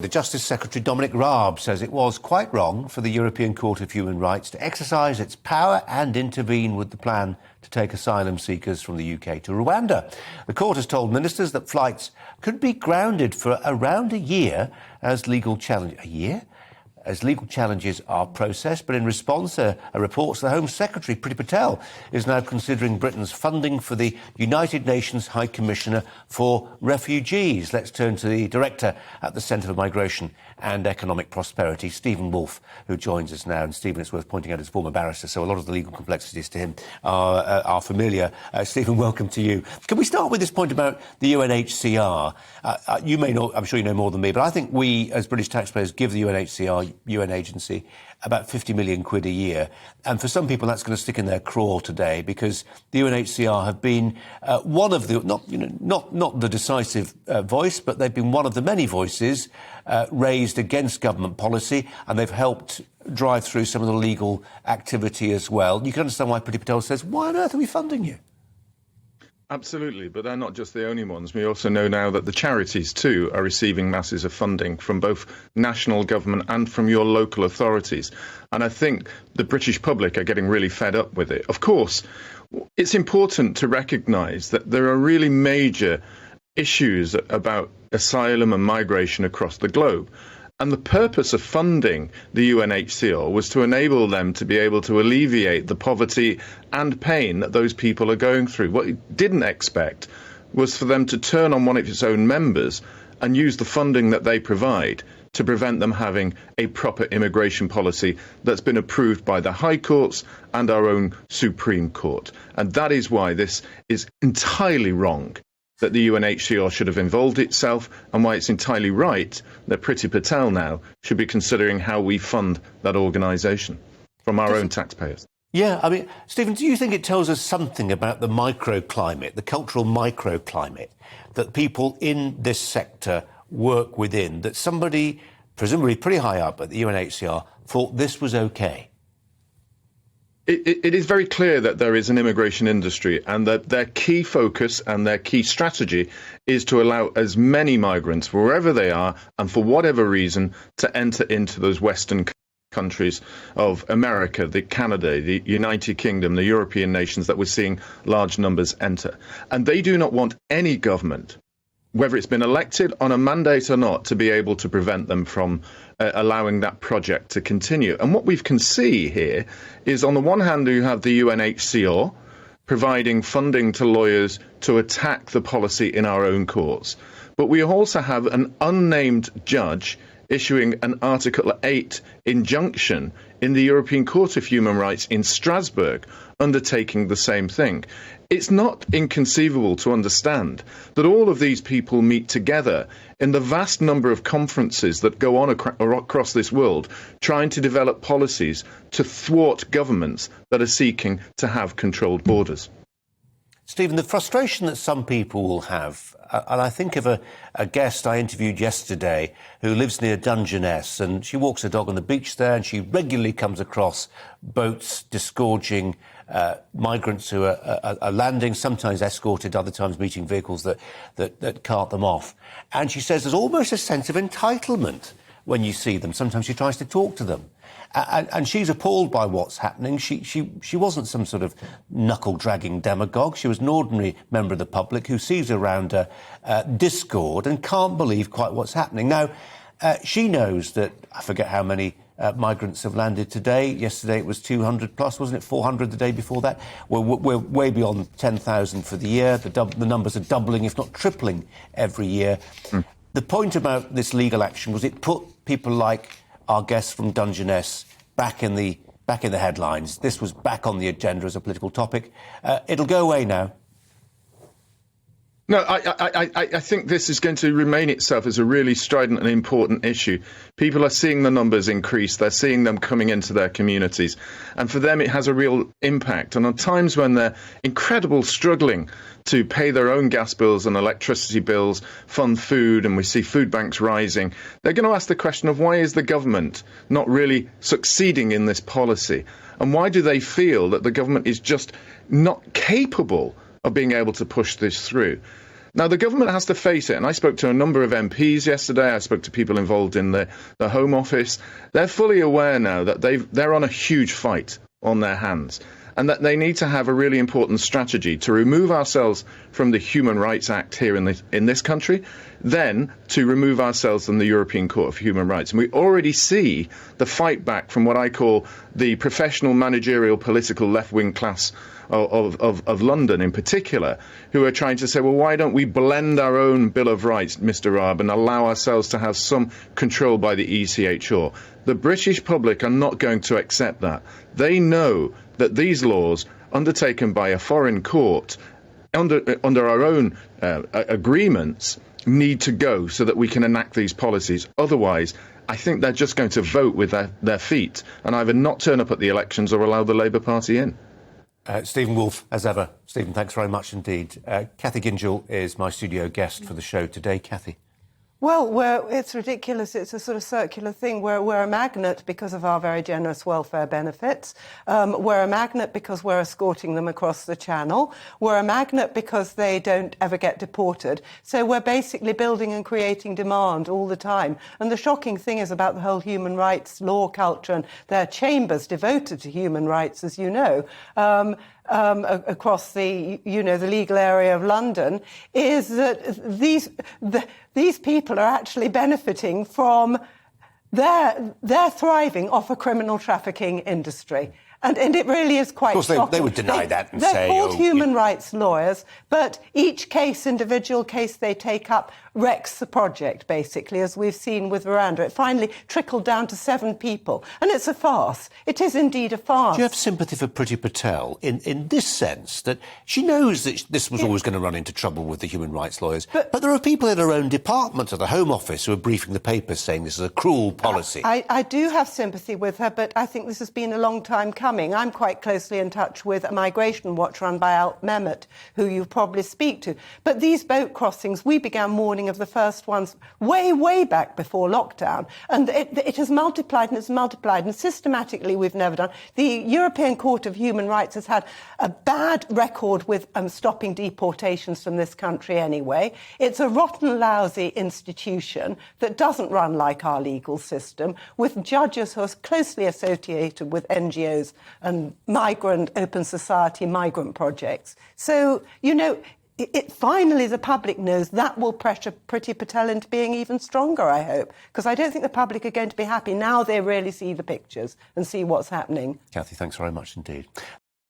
The Justice Secretary Dominic Raab says it was quite wrong for the European Court of Human Rights to exercise its power and intervene with the plan to take asylum seekers from the UK to Rwanda. The court has told ministers that flights could be grounded for around a year as legal challenges are processed. But in response, a report, the Home Secretary, Priti Patel, is now considering Britain's funding for the United Nations High Commissioner for Refugees. Let's turn to the Director at the Centre for Migration and Economic Prosperity, Stephen Woolfe, who joins us now. And Stephen, it's worth pointing out, is a former barrister, so a lot of the legal complexities to him are familiar. Stephen, welcome to you. Can we start with this point about the UNHCR? You may know, I'm sure you know more than me, but I think we, as British taxpayers, give the UNHCR, UN agency, about 50 million quid a year. And for some people, that's going to stick in their craw today, because the UNHCR have been one of the, not the decisive voice, but they've been one of the many voices raised against government policy, and they've helped drive through some of the legal activity as well. You can understand why Priti Patel says, why on earth are we funding you? Absolutely, but they're not just the only ones. We also know now that the charities too are receiving masses of funding from both national government and from your local authorities. And I think the British public are getting really fed up with it. Of course, it's important to recognise that there are really major issues about asylum and migration across the globe. And the purpose of funding the UNHCR was to enable them to be able to alleviate the poverty and pain that those people are going through. What it didn't expect was for them to turn on one of its own members and use the funding that they provide to prevent them having a proper immigration policy that's been approved by the High Courts and our own Supreme Court. And that is why this is entirely wrong, that the UNHCR should have involved itself, and why it's entirely right that Priti Patel now should be considering how we fund that organisation from our own taxpayers. Yeah, I mean, Stephen, do you think it tells us something about the microclimate, the cultural microclimate, that people in this sector work within, that somebody, presumably pretty high up at the UNHCR, thought this was OK? It is very clear that there is an immigration industry, and that their key focus and their key strategy is to allow as many migrants, wherever they are and for whatever reason, to enter into those Western countries of America, the Canada, the United Kingdom, the European nations that we're seeing large numbers enter. And they do not want any government, whether it's been elected on a mandate or not, to be able to prevent them from allowing that project to continue. And what we can see here is, on the one hand, you have the UNHCR providing funding to lawyers to attack the policy in our own courts. But we also have an unnamed judge issuing an Article 8 injunction in the European Court of Human Rights in Strasbourg, undertaking the same thing. It's not inconceivable to understand that all of these people meet together in the vast number of conferences that go on across this world, trying to develop policies to thwart governments that are seeking to have controlled borders. Stephen, the frustration that some people will have, and I think of a guest I interviewed yesterday who lives near Dungeness, and she walks her dog on the beach there, and she regularly comes across boats disgorging migrants who are landing, sometimes escorted, other times meeting vehicles that cart them off. And she says there's almost a sense of entitlement when you see them. Sometimes she tries to talk to them. And she's appalled by what's happening. She wasn't some sort of knuckle-dragging demagogue. She was an ordinary member of the public who sees around her discord and can't believe quite what's happening. Now, she knows that, I forget how many migrants have landed today. Yesterday it was 200 plus, wasn't it? 400 the day before that. We're way beyond 10,000 for the year. The numbers are doubling, if not tripling, every year. The point about this legal action was it put people like our guests from Dungeness back in the headlines. This was back on the agenda as a political topic. It'll go away now. No, I think this is going to remain itself as a really strident and important issue. People are seeing the numbers increase. They're seeing them coming into their communities. And for them, it has a real impact. And on times when they're incredibly struggling to pay their own gas bills and electricity bills, fund food, and we see food banks rising, they're going to ask the question of, why is the government not really succeeding in this policy? And why do they feel that the government is just not capable of being able to push this through? Now, the government has to face it, and I spoke to a number of MPs yesterday. I spoke to people involved in the Home Office. They're fully aware now that they're on a huge fight on their hands, and that they need to have a really important strategy to remove ourselves from the Human Rights Act here in this country, then to remove ourselves from the European Court of Human Rights. And we already see the fight back from what I call the professional, managerial, political left-wing class of London in particular, who are trying to say, well, why don't we blend our own Bill of Rights, Mr. Raab, and allow ourselves to have some control by the ECHR? The British public are not going to accept that. They know that these laws, undertaken by a foreign court, under our own agreements, need to go so that we can enact these policies. Otherwise, I think they're just going to vote with their feet and either not turn up at the elections or allow the Labour Party in. Stephen Woolfe, as ever. Stephen, thanks very much indeed. Cathy Gingell is my studio guest for the show today. Cathy. Well, it's ridiculous. It's a sort of circular thing. We're a magnet because of our very generous welfare benefits. We're a magnet because we're escorting them across the channel. We're a magnet because they don't ever get deported. So we're basically building and creating demand all the time. And the shocking thing is about the whole human rights law culture, and there are chambers devoted to human rights, as you know, across the legal area of London, is that these people are actually benefiting from their thriving off a criminal trafficking industry. And it really is quite shocking. Of course, they would deny that and say... They're called human rights lawyers, but each individual case they take up wrecks the project, basically, as we've seen with Miranda. It finally trickled down to 7 people. And it's a farce. It is indeed a farce. Do you have sympathy for Priti Patel in this sense, that she knows that this was always going to run into trouble with the human rights lawyers, but there are people in her own department at the Home Office who are briefing the papers saying this is a cruel policy? I do have sympathy with her, but I think this has been a long time coming. I'm quite closely in touch with a migration watch run by Al Mehmet, who you probably speak to. But these boat crossings, we began warning of the first ones way back before lockdown. And it has multiplied and it's multiplied. And systematically, we've never done. The European Court of Human Rights has had a bad record with stopping deportations from this country anyway. It's a rotten, lousy institution that doesn't run like our legal system, with judges who are closely associated with NGOs and open society migrant projects. So, it finally, the public knows that will pressure Priti Patel into being even stronger, I hope, because I don't think the public are going to be happy now they really see the pictures and see what's happening. Cathy, thanks very much indeed.